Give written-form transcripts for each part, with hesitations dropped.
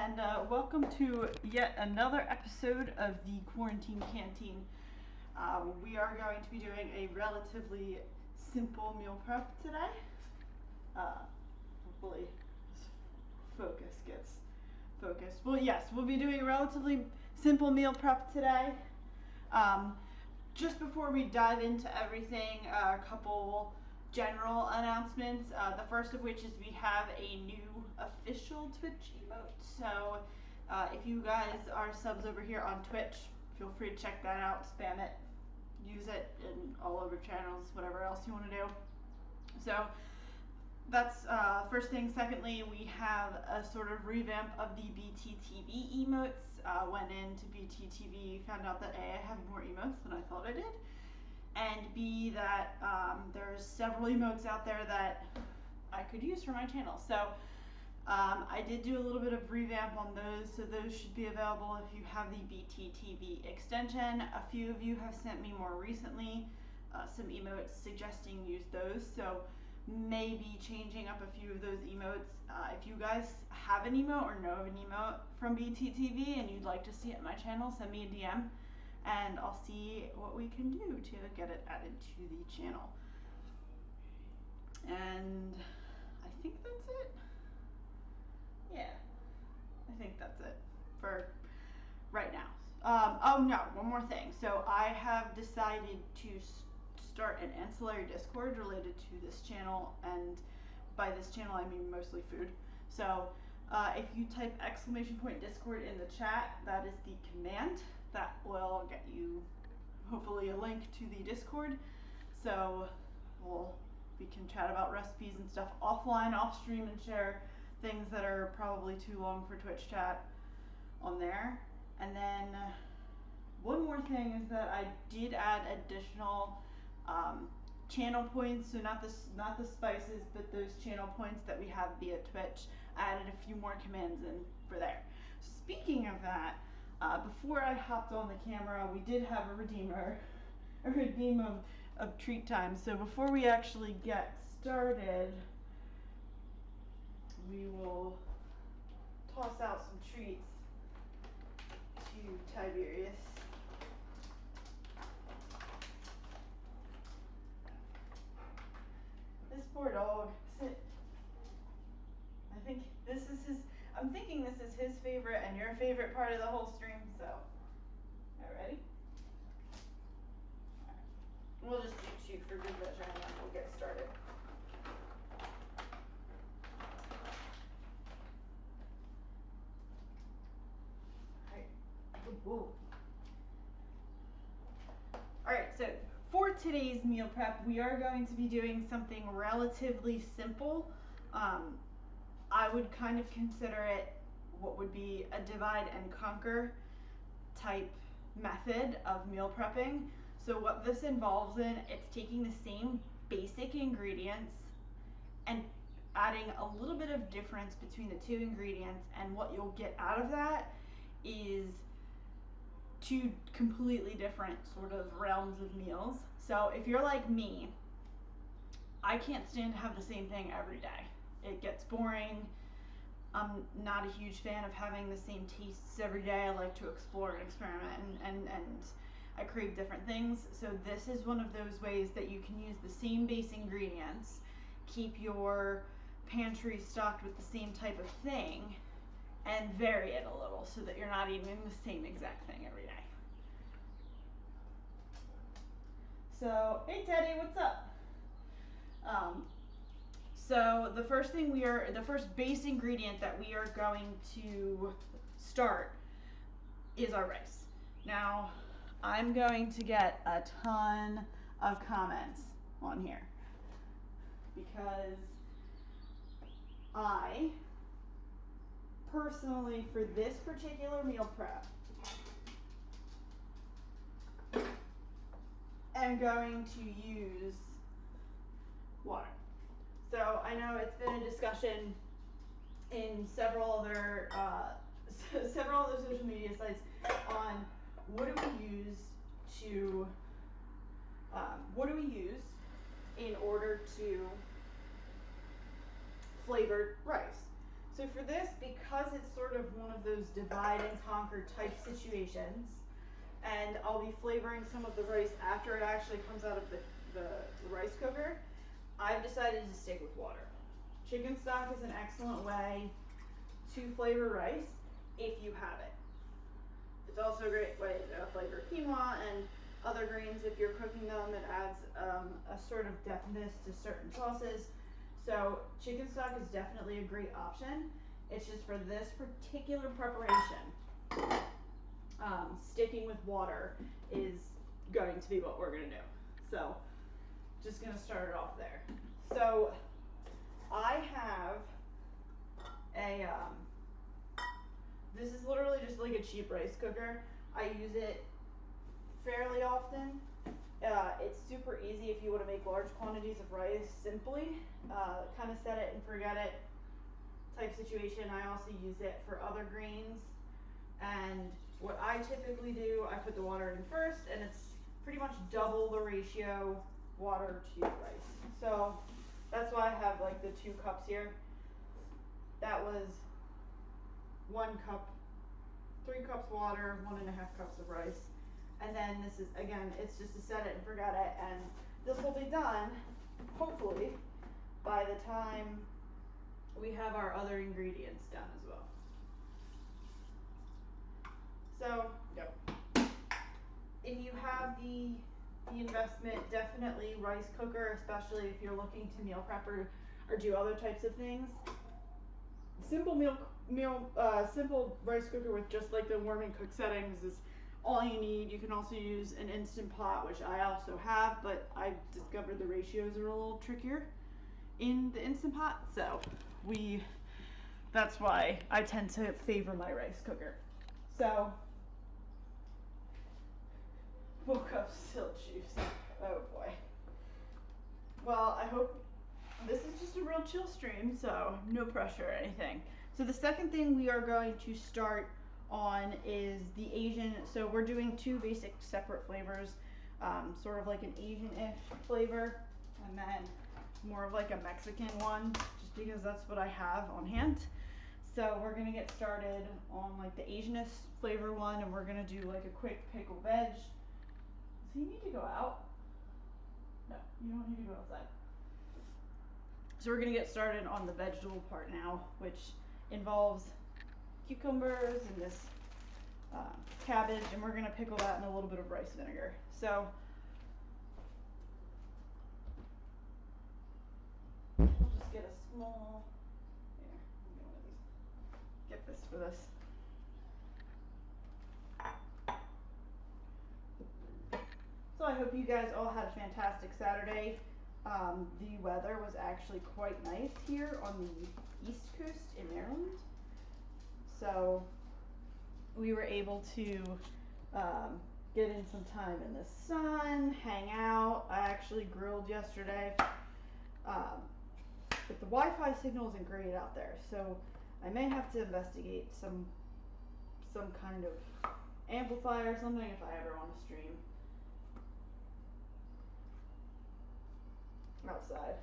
and welcome to yet another episode of the Quarantine Canteen. We are going to be doing a relatively simple meal prep today. Hopefully this focus gets focused. Well, yes, we'll be doing a relatively simple meal prep today. Just before we dive into everything, a couple general announcements. The first of which is we have a new official Twitch emote. So if you guys are subs over here on Twitch, feel free to check that out, spam it, use it in all over channels, whatever else you want to do. So that's first thing. Secondly, we have a sort of revamp of the BTTV emotes. Went into BTTV, found out that A, I have more emotes than I thought I did, and B, that there's several emotes out there that I could use for my channel. So I did do a little bit of revamp on those, so those should be available if you have the BTTV extension. A few of you have sent me more recently some emotes suggesting use those, so maybe changing up a few of those emotes. If you guys have an emote or know of an emote from BTTV and you'd like to see it on my channel, send me a DM and I'll see what we can do to get it added to the channel. And I think that's it. Yeah, I think that's it for right now. Oh no, one more thing. So I have decided to start an ancillary Discord related to this channel, and by this channel I mean mostly food. So if you type !Discord in the chat, that is the command that will get you hopefully a link to the Discord. So we can chat about recipes and stuff offline, off stream, and share things that are probably too long for Twitch chat on there. And then one more thing is that I did add additional channel points, so not the spices, but those channel points that we have via Twitch. I added a few more commands in for there. Speaking of that, before I hopped on the camera, we did have a redeem of treat time. So before we actually get started, we will toss out some treats to Tiberius. This poor dog. Sit. I'm thinking this is his favorite and your favorite part of the whole stream, so. All right, ready? All right. We'll just shoot for good measure and then we'll get started. All right, so for today's meal prep, we are going to be doing something relatively simple. I would kind of consider it what would be a divide and conquer type method of meal prepping. So what this involves it's taking the same basic ingredients and adding a little bit of difference between the two ingredients, and what you'll get out of that is two completely different sort of realms of meals. So if you're like me, I can't stand to have the same thing every day. It gets boring. I'm not a huge fan of having the same tastes every day. I like to explore and experiment, and I crave different things. So this is one of those ways that you can use the same base ingredients, keep your pantry stocked with the same type of thing, and vary it a little so that you're not eating the same exact thing every day. So, hey Teddy, what's up? So the first base ingredient that we are going to start is our rice. Now, I'm going to get a ton of comments on here because I personally, for this particular meal prep, am going to use water. So I know it's been a discussion in several other social media sites on what do we use in order to flavor rice. So for this, because it's sort of one of those divide and conquer type situations, and I'll be flavoring some of the rice after it actually comes out of the rice cooker, I've decided to stick with water. Chicken stock is an excellent way to flavor rice if you have it. It's also a great way to flavor quinoa and other greens if you're cooking them. It adds a sort of depthness to certain sauces. So chicken stock is definitely a great option. It's just for this particular preparation, sticking with water is going to be what we're gonna do. So just gonna start it off there. So I have a, this is literally just like a cheap rice cooker. I use it fairly often. It's super easy if you want to make large quantities of rice simply. Kind of set it and forget it type situation. I also use it for other greens. And what I typically do, I put the water in first, and it's pretty much double the ratio water to rice. So that's why I have like the 2 cups here. That was 1 cup, 3 cups water, 1.5 cups of rice. And then this is, again, it's just to set it and forget it, and this will be done, hopefully, by the time we have our other ingredients done as well. So, yep. If you have the investment, definitely rice cooker, especially if you're looking to meal prep or do other types of things. Simple simple rice cooker with just like the warm and cook settings is all you need. You can also use an Instant Pot, which I also have, but I discovered the ratios are a little trickier in the Instant Pot, so that's why I tend to favor my rice cooker. So, woke up still juicy. Oh boy. Well, I hope this is just a real chill stream, so no pressure or anything. So the second thing we are going to start on is the Asian. So we're doing 2 basic separate flavors, sort of like an Asian-ish flavor, and then more of like a Mexican one, just because that's what I have on hand. So we're gonna get started on like the Asian-ish flavor one, and we're gonna do like a quick pickle veg. Does he need to go out? No, you don't need to go outside. So we're gonna get started on the vegetable part now, which involves cucumbers and this cabbage, and we're gonna pickle that in a little bit of rice vinegar. So we'll just get a small, here, let me get one of these. Get this for this. So I hope you guys all had a fantastic Saturday. The weather was actually quite nice here on the East Coast in Maryland. So we were able to get in some time in the sun, hang out. I actually grilled yesterday. But the Wi-Fi signal isn't great out there, so I may have to investigate some kind of amplifier or something if I ever want to stream outside.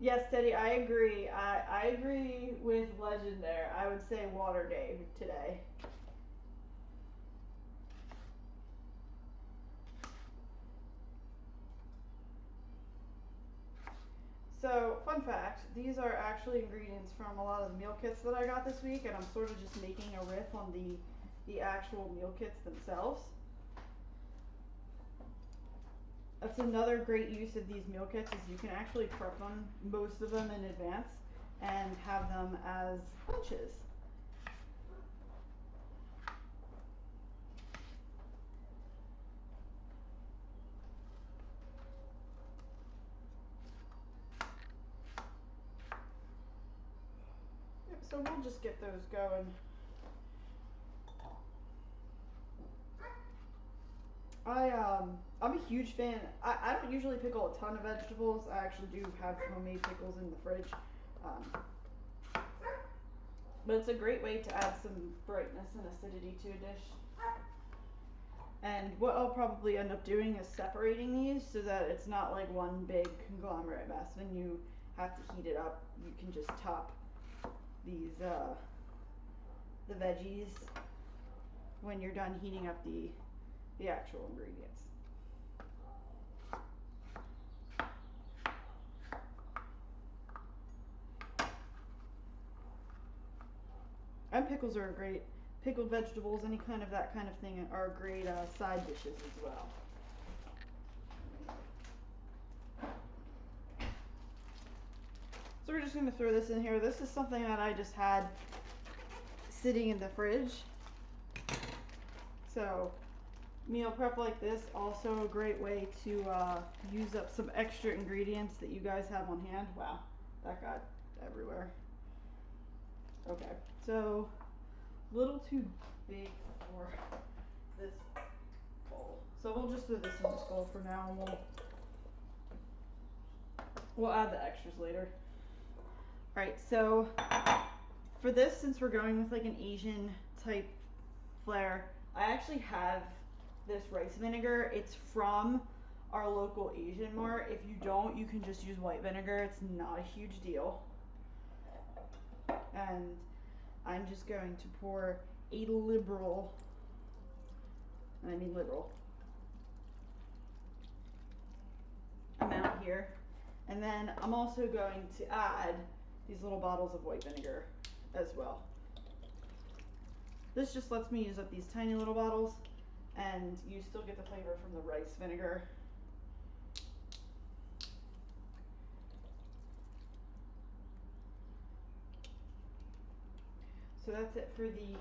Yes, Teddy, I agree. I agree with Legend there. I would say Water Day today. So, fun fact, these are actually ingredients from a lot of the meal kits that I got this week, and I'm sort of just making a riff on the actual meal kits themselves. That's another great use of these meal kits, is you can actually prep them, most of them in advance, and have them as lunches. Yep, so we'll just get those going. I'm a huge fan. I don't usually pickle a ton of vegetables. I actually do have homemade pickles in the fridge. But it's a great way to add some brightness and acidity to a dish. And what I'll probably end up doing is separating these so that it's not like one big conglomerate mess when you have to heat it up. You can just top these the veggies when you're done heating up the actual ingredients. And pickles are great. Pickled vegetables, any kind of that kind of thing, are great side dishes as well. So we're just going to throw this in here. This is something that I just had sitting in the fridge. So meal prep like this, also a great way to use up some extra ingredients that you guys have on hand. Wow, that got everywhere. Okay, so a little too big for this bowl. So we'll just throw this in this bowl for now, and we'll add the extras later. All right, so for this, since we're going with like an Asian type flair, I actually have this rice vinegar. It's from our local Asian mart. If you don't, you can just use white vinegar. It's not a huge deal. And I'm just going to pour a liberal, and I mean liberal, amount here. And then I'm also going to add these little bottles of white vinegar as well. This just lets me use up these tiny little bottles, and you still get the flavor from the rice vinegar. So that's it for the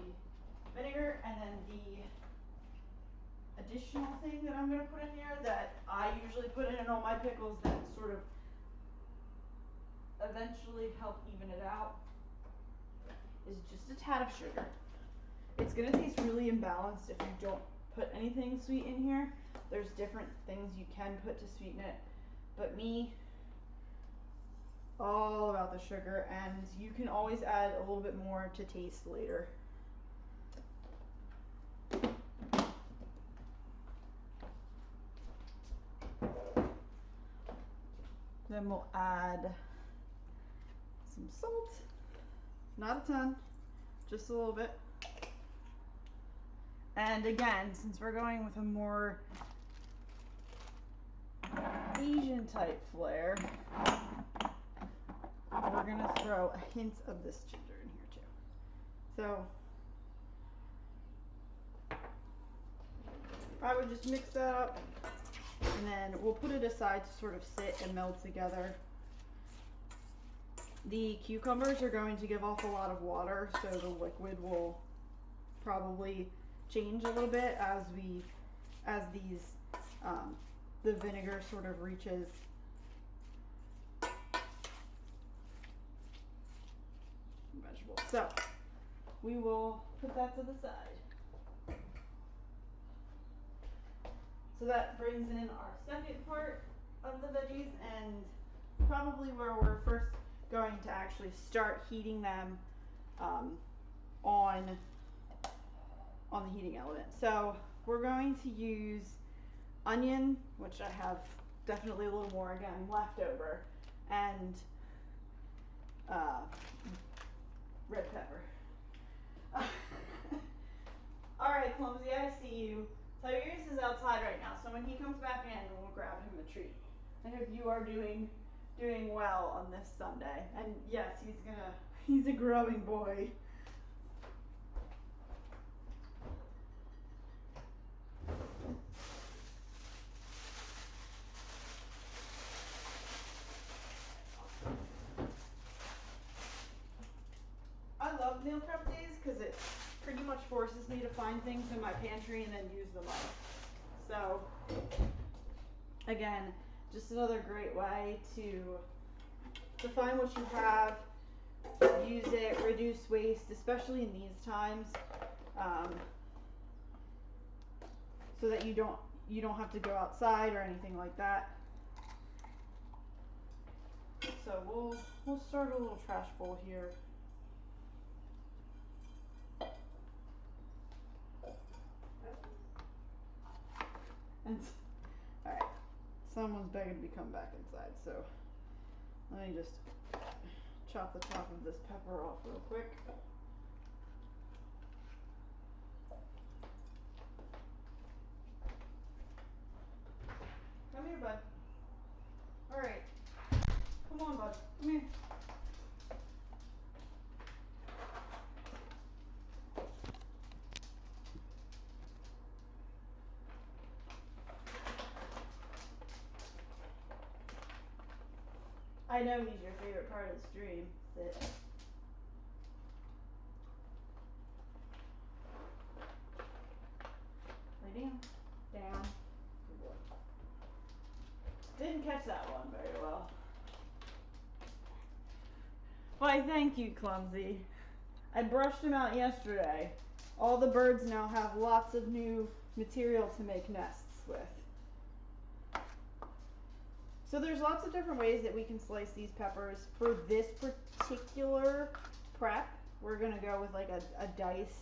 vinegar. And then the additional thing that I'm going to put in here that I usually put in all my pickles that sort of eventually help even it out is just a tad of sugar. It's going to taste really imbalanced if you don't put anything sweet in here. There's different things you can put to sweeten it, but me, all about the sugar, and you can always add a little bit more to taste later. Then we'll add some salt, not a ton, just a little bit. And again, since we're going with a more Asian type flair, we're gonna throw a hint of this ginger in here too. So I would just mix that up, and then we'll put it aside to sort of sit and melt together. The cucumbers are going to give off a lot of water, so the liquid will probably change a little bit as the vinegar sort of reaches vegetables. So we will put that to the side. So that brings in our second part of the veggies, and probably where we're first going to actually start heating them on the heating element. So we're going to use onion, which I have definitely a little more again left over, and red pepper. All right, Clumsy, I see you. Tiberius is outside right now, so when he comes back in, we'll grab him a treat. I hope you are doing well on this Sunday. And yes, he's a growing boy. I love meal prep days because it pretty much forces me to find things in my pantry and then use them up. So again, just another great way to find what you have, use it, reduce waste, especially in these times, so that you don't have to go outside or anything like that. So we'll start a little trash bowl here. And all right, someone's begging to come back inside, so Let me just chop the top of this pepper off real quick. Come here, bud. All right. Come on, bud. Come here. I know he's your favorite part of the stream. Sit. Lay down. Down. Good boy. Didn't catch that one very well. Why, thank you, Clumsy. I brushed him out yesterday. All the birds now have lots of new material to make nests with. So there's lots of different ways that we can slice these peppers. For this particular prep, we're gonna go with like a dice.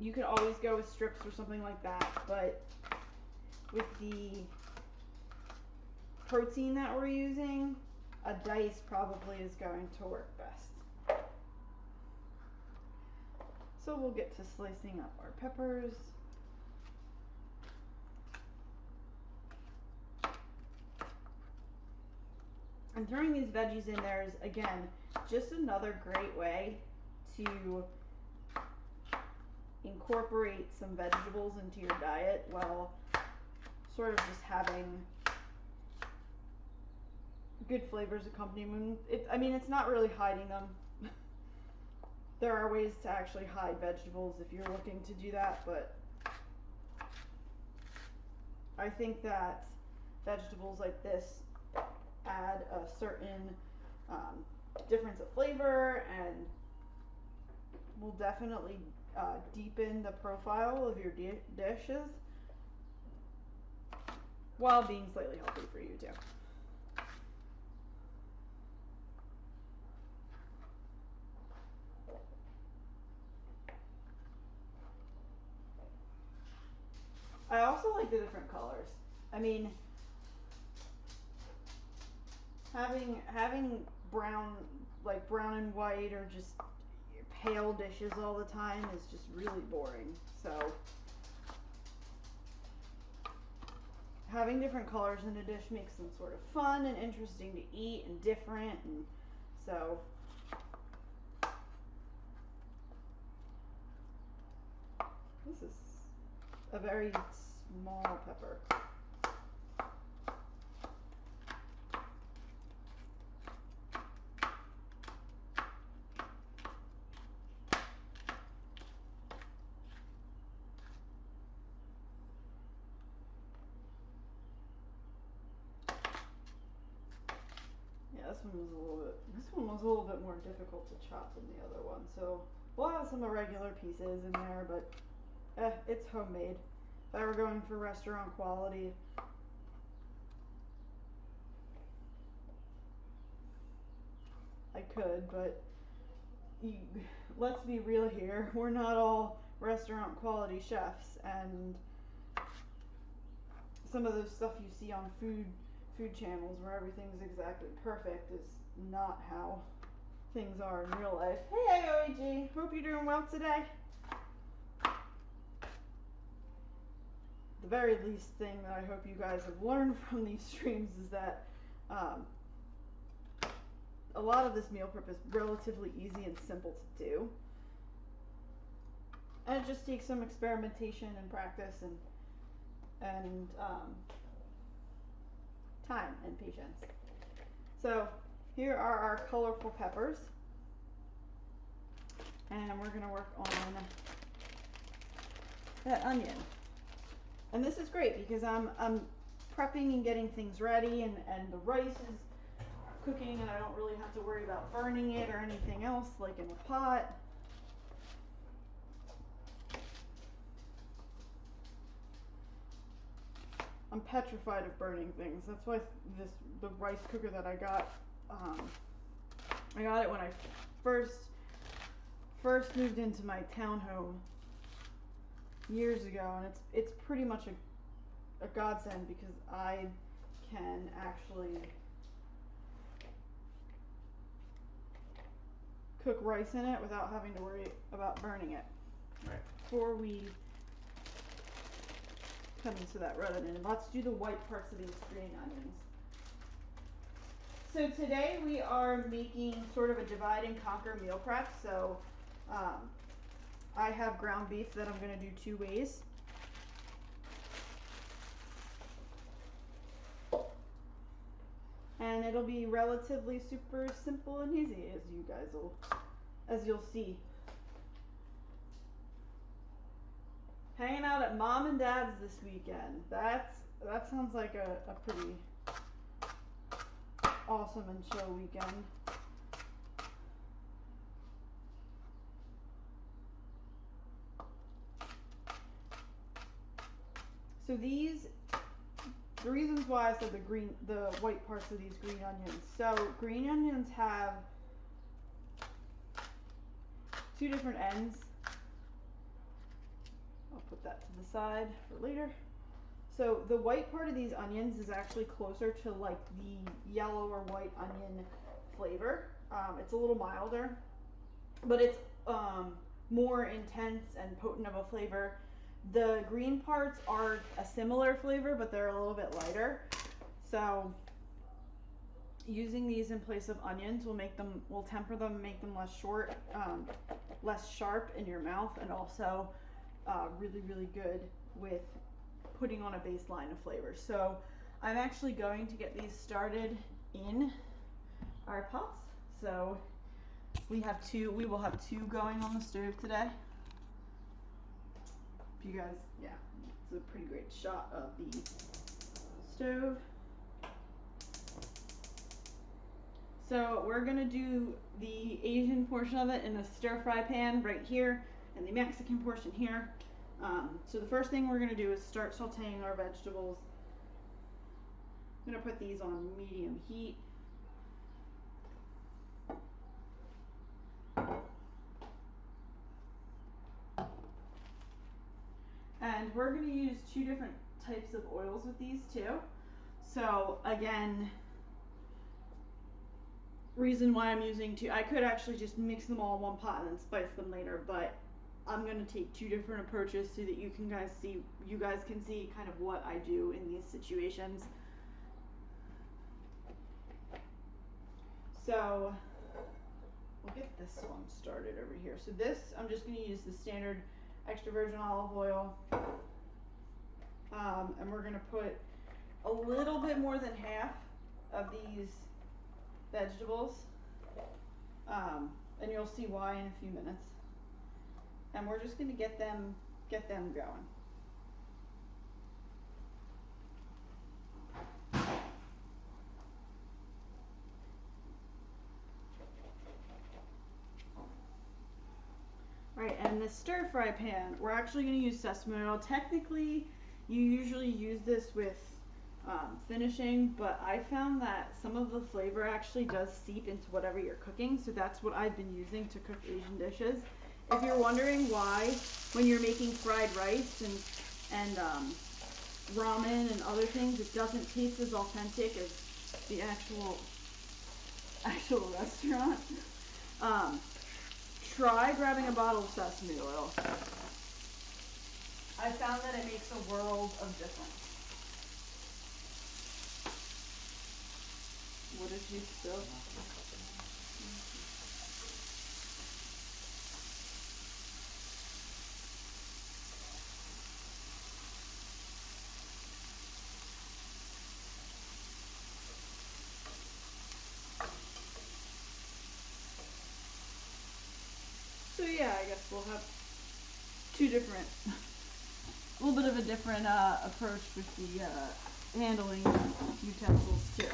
You could always go with strips or something like that, but with the protein that we're using, a dice probably is going to work best. So we'll get to slicing up our peppers. And throwing these veggies in there is, again, just another great way to incorporate some vegetables into your diet while sort of just having good flavors accompaniment. I mean, it's not really hiding them. There are ways to actually hide vegetables if you're looking to do that, but I think that vegetables like this add a certain difference of flavor and will definitely deepen the profile of your dishes while being slightly healthy for you too. I also like the different colors. I mean, having brown, like brown and white or just pale dishes all the time is just really boring. So having different colors in a dish makes them sort of fun and interesting to eat and different, and so this is a very small pepper. Yeah, this one was a little bit more difficult to chop than the other one. So we'll have some irregular pieces in there, but it's homemade. If I were going for restaurant quality, I could, but let's be real here. We're not all restaurant quality chefs, and some of the stuff you see on food channels where everything's exactly perfect is not how things are in real life. Hey AOAG, hope you're doing well today. The very least thing that I hope you guys have learned from these streams is that a lot of this meal prep is relatively easy and simple to do, and it just takes some experimentation and practice and time and patience. So here are our colorful peppers, and we're going to work on that onion. And this is great because I'm prepping and getting things ready, and the rice is cooking, and I don't really have to worry about burning it or anything else like in a pot. I'm petrified of burning things. That's why the rice cooker that I got it when I first moved into my townhome years ago, and it's pretty much a godsend because I can actually cook rice in it without having to worry about burning it. Right. Before we come into that rub it in, let's do the white parts of these green onions. So today we are making sort of a divide and conquer meal prep. So I have ground beef that I'm going to do 2 ways. And it'll be relatively super simple and easy, as you'll see. Hanging out at mom and dad's this weekend. That sounds like a pretty awesome and chill weekend. So the reasons why I said the white parts of these green onions. So green onions have 2 different ends. I'll put that to the side for later. So the white part of these onions is actually closer to like the yellow or white onion flavor. It's a little milder, but it's more intense and potent of a flavor. The green parts are a similar flavor, but they're a little bit lighter. So using these in place of onions will temper them, make them less sharp in your mouth, and also really, really good with putting on a baseline of flavor. So I'm actually going to get these started in our pots. So we will have 2 going on the stove today. You guys, yeah, it's a pretty great shot of the stove. So we're gonna do the Asian portion of it in the stir fry pan right here, and the Mexican portion here. So the first thing we're gonna do is start sauteing our vegetables. I'm gonna put these on medium heat. And we're going to use 2 different types of oils with these too. So again, reason why I'm using 2, I could actually just mix them all in one pot and then spice them later, but I'm going to take 2 different approaches so that you guys can see kind of what I do in these situations. So we'll get this one started over here. So this, I'm just going to use the standard extra virgin olive oil, and we're going to put a little bit more than half of these vegetables, and you'll see why in a few minutes. And we're just going to get them going. Alright, and the stir fry pan, we're actually going to use sesame oil. Technically, you usually use this with finishing, but I found that some of the flavor actually does seep into whatever you're cooking, so that's what I've been using to cook Asian dishes. If you're wondering why, when you're making fried rice and ramen and other things, it doesn't taste as authentic as the actual restaurant, try grabbing a bottle of sesame oil. I found that it makes a world of difference. What did you spill? So yeah, I guess we'll have 2 different, a little bit of a different approach with the handling utensils too.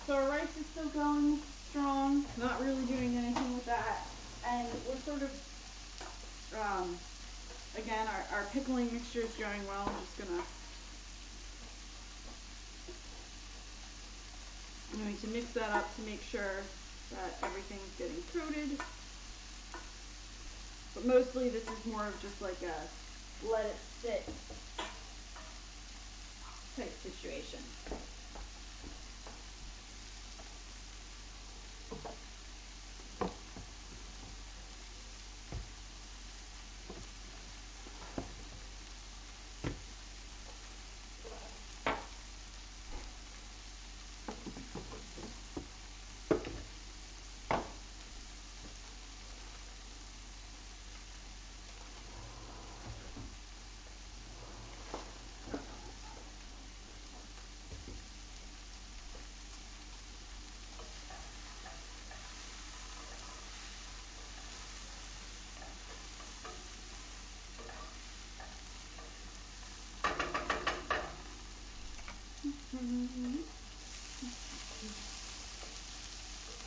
So our rice is still going strong, not really doing anything with that. And we're sort of, again, our pickling mixture is going well. I'm just gonna I'm going to mix that up to make sure that everything's getting coated. But mostly this is more of just like a let it sit type situation.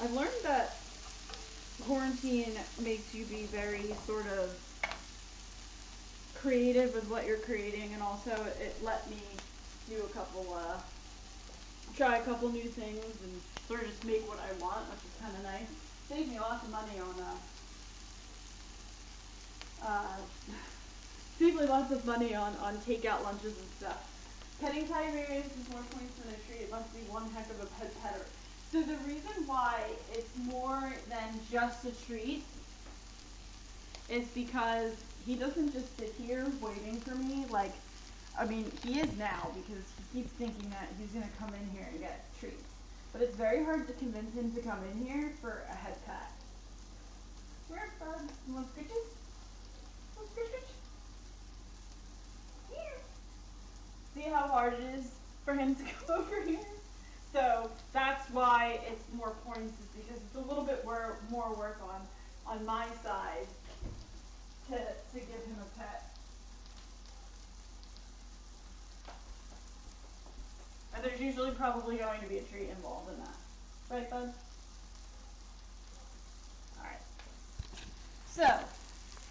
I've learned that quarantine makes you be very sort of creative with what you're creating, and also it let me do try a couple new things and sort of just make what I want, which is kind of nice. Saved me lots of money on saved me lots of money on takeout lunches and stuff. Petting Tiberius is more points than a treat. It must be one heck of a petter. So the reason why it's more than just a treat is because he doesn't just sit here waiting for me. Like, I mean, he is now because he keeps thinking that he's going to come in here and get treats. But it's very hard to convince him to come in here for a head pat. Where's Bud? You want scritches? Want scritches? Here. See how hard it is for him to come over here? So that's why it's more points, is because it's a little bit more work on my side to give him a pet. And there's usually probably going to be a treat involved in that. Right, Bud? Alright. So,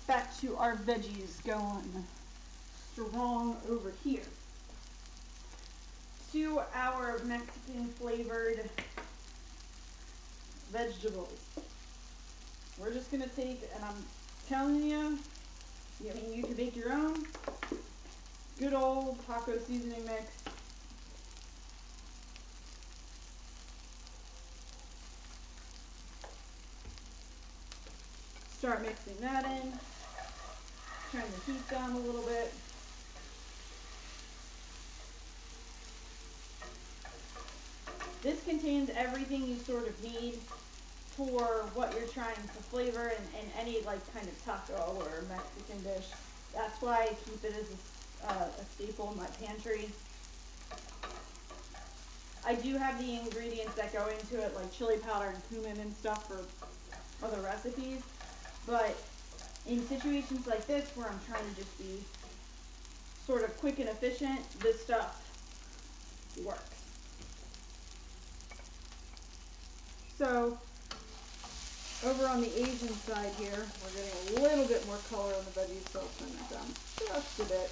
back to our veggies going strong over here. To our Mexican flavored vegetables. We're just going to take, and I'm telling you, I mean, you can make your own good old taco seasoning mix. Start mixing that in. Turn the heat down a little bit. This contains everything you sort of need for what you're trying to flavor in any like kind of taco or Mexican dish. That's why I keep it as a staple in my pantry. I do have the ingredients that go into it, like chili powder and cumin and stuff for other recipes, but in situations like this where I'm trying to just be sort of quick and efficient, this stuff works. So over on the Asian side here, we're getting a little bit more color on the veggies, so I'll turn that down just a bit.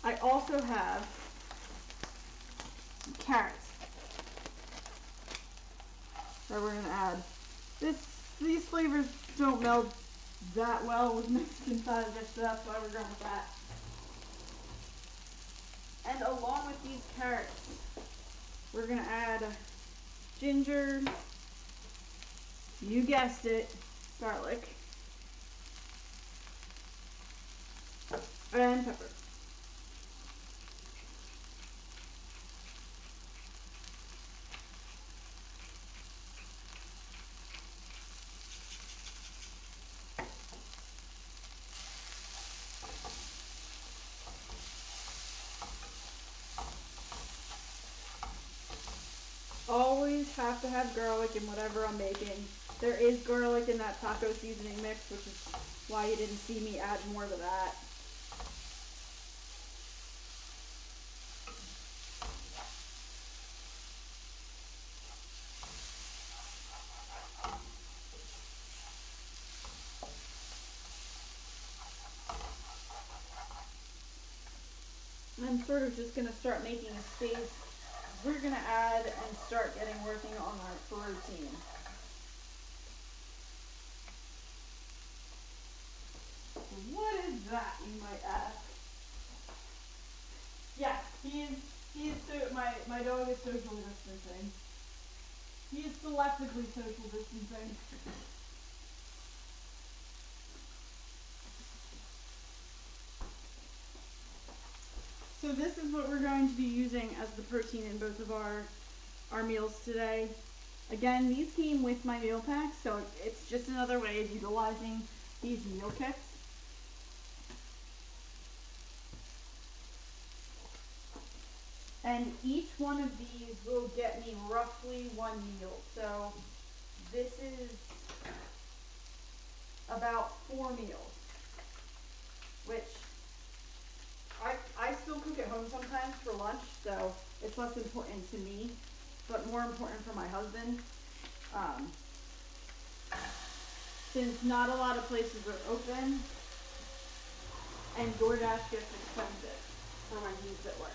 I also have carrots that we're going to add. These flavors don't meld that well with Mexican side dish, so that's why we're going with that. And along with these carrots, we're going to add ginger, you guessed it, garlic, and pepper. Always have to have garlic in whatever I'm making. There is garlic in that taco seasoning mix, which is why you didn't see me add more to that. I'm sort of just going to start making a space we're gonna add and start getting working on our protein. What is that, you might ask? Yes, my dog is social distancing. He is selectively social distancing. So this is what we're going to be using as the protein in both of our meals today. Again, these came with my meal pack, so it's just another way of utilizing these meal kits. And each one of these will get me roughly one meal. So this is about 4 meals, which I still cook at home sometimes for lunch, so it's less important to me, but more important for my husband. Since not a lot of places are open, and DoorDash gets expensive for when he's at work.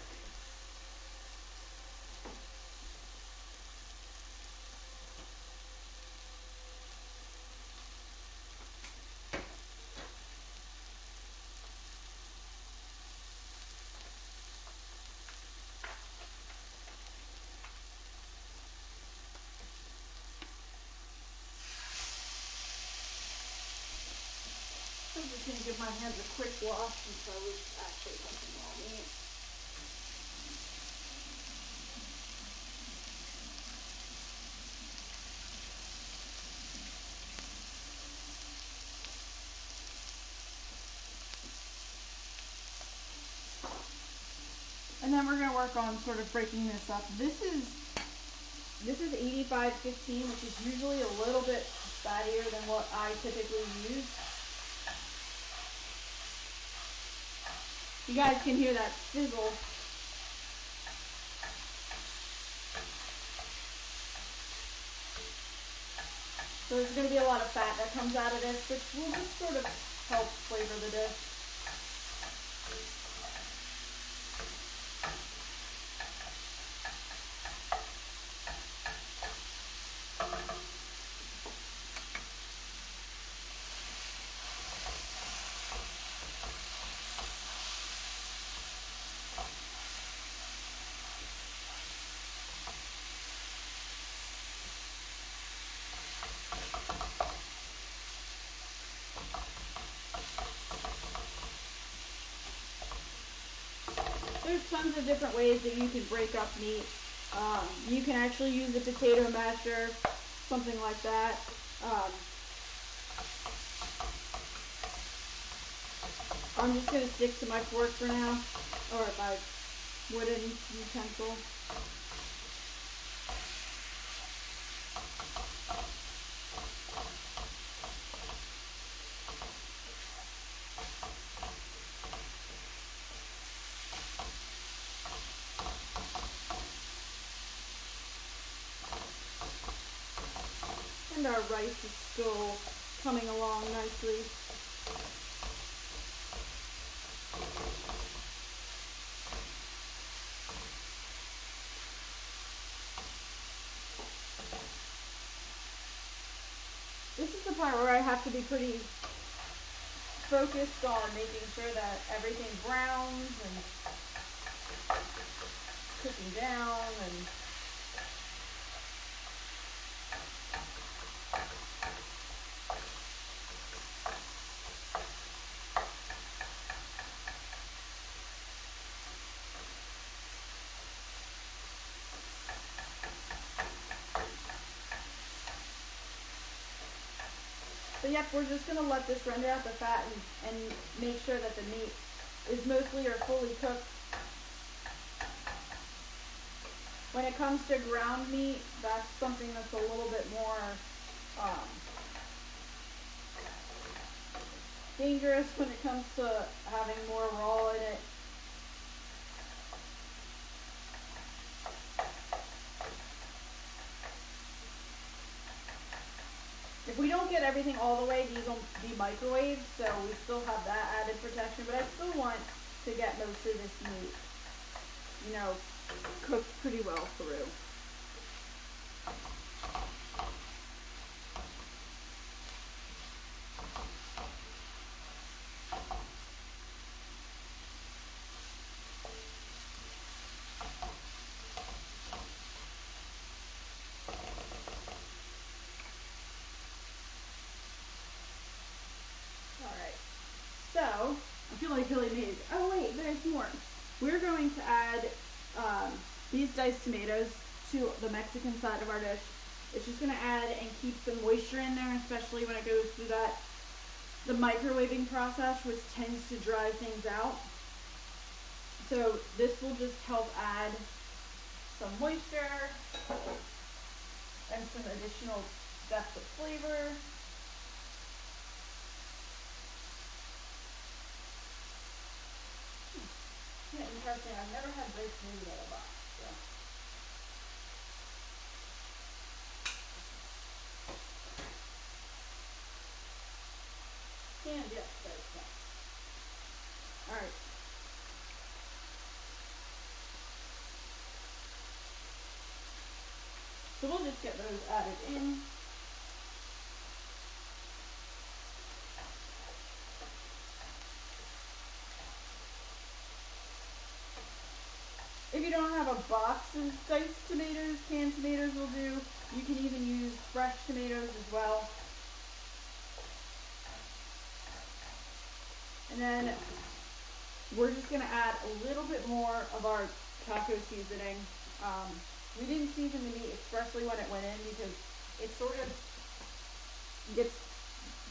I'm just going to give my hands a quick wash since I was actually cooking all meat. And then we're going to work on sort of breaking this up. This is 85-15, which is usually a little bit fattier than what I typically use. You guys can hear that sizzle. So there's going to be a lot of fat that comes out of this, which will just sort of help flavor the dish. There's tons of different ways that you can break up meat. You can actually use a potato masher, something like that. I'm just going to stick to my fork for now, or my wooden utensil. And our rice is still coming along nicely. This is the part where I have to be pretty focused on making sure that everything browns and cooking down and but yep, we're just going to let this render out the fat and make sure that the meat is mostly or fully cooked. When it comes to ground meat, that's something that's a little bit more dangerous when it comes to having more raw in it. If we don't get everything all the way, these will be microwaved, so we still have that added protection, but I still want to get most of this meat, cooked pretty well through. So, I feel like Billy Mays. Oh wait, there's more. We're going to add these diced tomatoes to the Mexican side of our dish. It's just going to add and keep some moisture in there, especially when it goes through the microwaving process, which tends to dry things out. So this will just help add some moisture and some additional depth of flavor. Yeah, interesting. I've never had baked meat out of a box. So. And yes, that's that. All right. So we'll just get those added in. If you don't have a box of diced tomatoes, canned tomatoes will do. You can even use fresh tomatoes as well. And then we're just going to add a little bit more of our taco seasoning. We didn't season the meat expressly when it went in because it sort of gets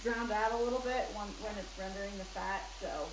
drowned out a little bit when it's rendering the fat. So